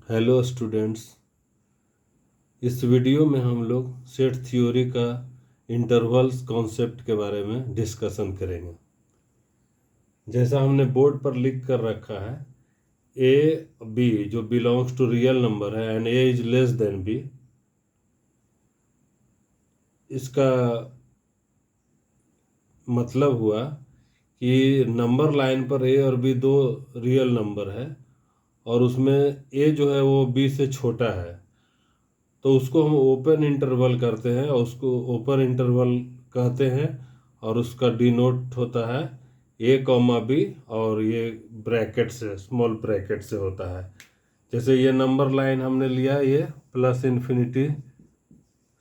Hello students. इस video में हम लोग सेट थ्योरी का इंटरवल्स कॉन्सेप्ट के बारे में डिस्कशन करेंगे। जैसा हमने बोर्ड पर लिख कर रखा है, ए बी जो बिलोंग्स टू रियल नंबर है and A is less than B, इसका मतलब हुआ कि नंबर लाइन पर ए और बी दो रियल नंबर है और उसमें ए जो है वो बी से छोटा है, तो उसको हम ओपन इंटरवल करते हैं और उसको ओपन इंटरवल कहते हैं और उसका डिनोट होता है ए कॉमा बी और ये ब्रैकेट से, स्मॉल ब्रैकेट से होता है। जैसे ये नंबर लाइन हमने लिया, ये प्लस इन्फिनिटी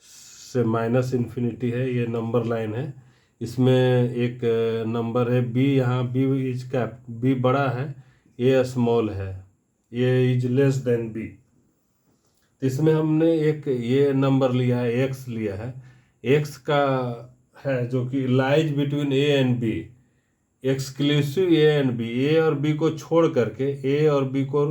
से माइनस इन्फिनिटी है, ये नंबर लाइन है। इसमें एक नंबर है बी, यहाँ बी इज कैप, बी बड़ा है, ये स्मॉल है, ये इज लेस देन बी। इसमें हमने एक ये नंबर लिया है, एक्स लिया है, एक्स का है जो कि lies between A and b, exclusive a and b, a और बी को छोड़ करके, ए और बी को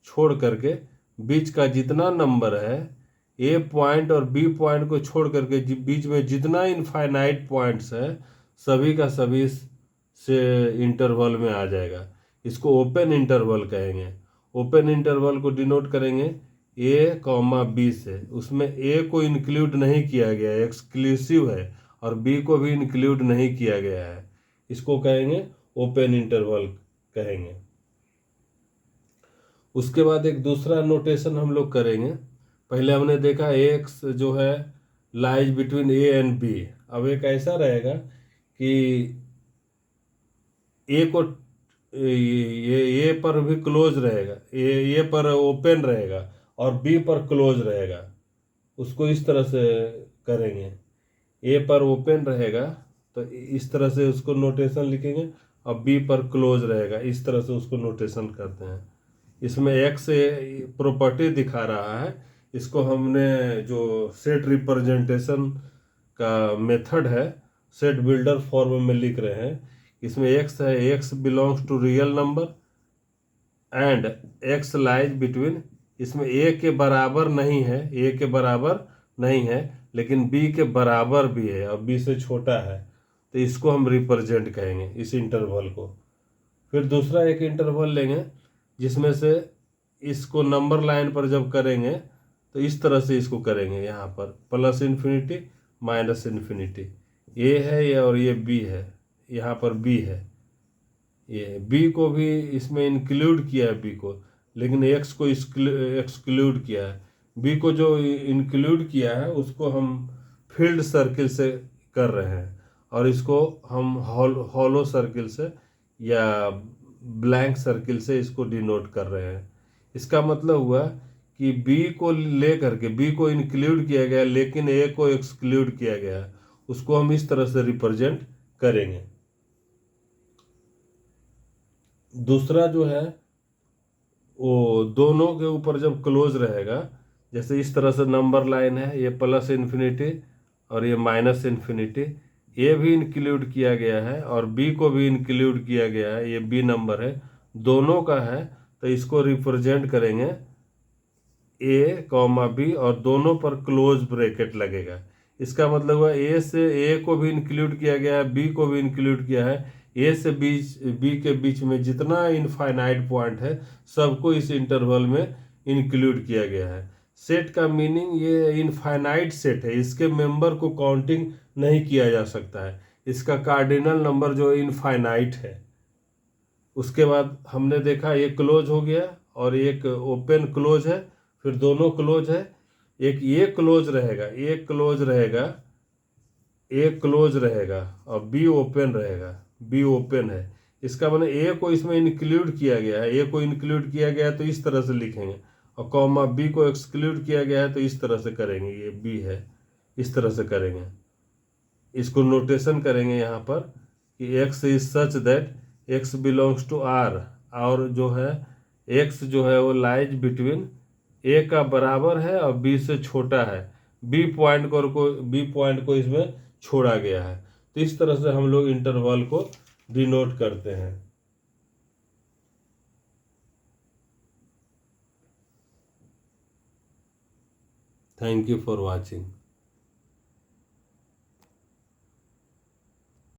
छोड़ करके बीच का जितना नंबर है, ए पॉइंट और बी पॉइंट को छोड़ करके बीच में जितना इनफाइनाइट पॉइंट्स है, सभी का सभी से इंटरवल में आ जाएगा। इसको ओपन इंटरवल कहेंगे। ओपन इंटरवल को डिनोट करेंगे ए कॉमा बी से। उसमें ए को इंक्लूड नहीं किया गया है, एक्सक्लूसिव है, और बी को भी इंक्लूड नहीं किया गया है, इसको कहेंगे ओपन इंटरवल कहेंगे। उसके बाद एक दूसरा नोटेशन हम लोग करेंगे। पहले हमने देखा एक्स जो है lies between A and B. अब एक ऐसा रहेगा कि ए को ये पर भी क्लोज रहेगा, ये पर ओपन रहेगा और बी पर क्लोज रहेगा। उसको इस तरह से करेंगे, ए पर ओपन रहेगा तो इस तरह से उसको नोटेशन लिखेंगे और बी पर क्लोज रहेगा, इस तरह से उसको नोटेशन करते हैं। इसमें एक्स प्रॉपर्टी दिखा रहा है, इसको हमने जो सेट रिप्रेजेंटेशन का मेथड है, सेट बिल्डर फॉर्म में लिख रहे हैं। इसमें एक्स है, X belongs to real number and X lies between, इसमें ए के बराबर नहीं है, ए के बराबर नहीं है, लेकिन बी के बराबर भी है और बी से छोटा है, तो इसको हम रिप्रेजेंट कहेंगे इस इंटरवल को। फिर दूसरा एक इंटरवल लेंगे जिसमें से इसको नंबर लाइन पर जब करेंगे तो इस तरह से इसको करेंगे, यहाँ पर प्लस इन्फिनिटी माइनस इन्फिनिटी, ए है ये और ये बी है, यहाँ पर बी है, ये बी को भी इसमें इंक्लूड किया है बी को, लेकिन एक्स को एक्सक्लूड किया है। बी को जो इंक्लूड किया है उसको हम फील्ड सर्किल से कर रहे हैं और इसको हम हॉलो सर्किल से या ब्लैंक सर्किल से इसको डिनोट कर रहे हैं। इसका मतलब हुआ कि बी को ले करके, बी को इंक्लूड किया गया लेकिन ए को एक्सक्लूड किया गया, उसको हम इस तरह से रिप्रेजेंट करेंगे। दूसरा जो है वो दोनों के ऊपर जब क्लोज रहेगा, जैसे इस तरह से नंबर लाइन है, ये प्लस इन्फिनिटी और ये माइनस इन्फिनिटी, ये भी इंक्लूड किया गया है और बी को भी इंक्लूड किया गया है, ये बी नंबर है, दोनों का है, तो इसको रिप्रेजेंट करेंगे ए कॉमा बी और दोनों पर क्लोज ब्रैकेट लगेगा। इसका मतलब हुआ ए से ए को भी इंक्लूड किया गया है, बी को भी इंक्लूड किया है, ए से बी के बीच में जितना इनफाइनाइट पॉइंट है सबको इस इंटरवल में इंक्लूड किया गया है। सेट का मीनिंग ये इनफाइनाइट सेट है, इसके मेंबर को काउंटिंग नहीं किया जा सकता है, इसका कार्डिनल नंबर जो इनफाइनाइट है। उसके बाद हमने देखा ये क्लोज हो गया और एक ओपन क्लोज है, फिर दोनों क्लोज है, एक ये क्लोज रहेगा, एक क्लोज रहेगा, एक क्लोज रहेगा और बी ओपन रहेगा, बी ओपन है। इसका मतलब ए को इसमें इंक्लूड किया गया है, ए को इंक्लूड किया गया है तो इस तरह से लिखेंगे, और कॉमा बी को एक्सक्लूड किया गया है तो इस तरह से करेंगे, ये बी है, इस तरह से करेंगे। इसको नोटेशन करेंगे यहाँ पर कि X is such that X belongs to R, और जो है एक्स जो है वो लाइज बिटवीन ए का बराबर है और बी से छोटा है, बी पॉइंट को इसमें छोड़ा गया है। तो इस तरह से हम लोग इंटरवल को डिनोट करते हैं। Thank you for watching.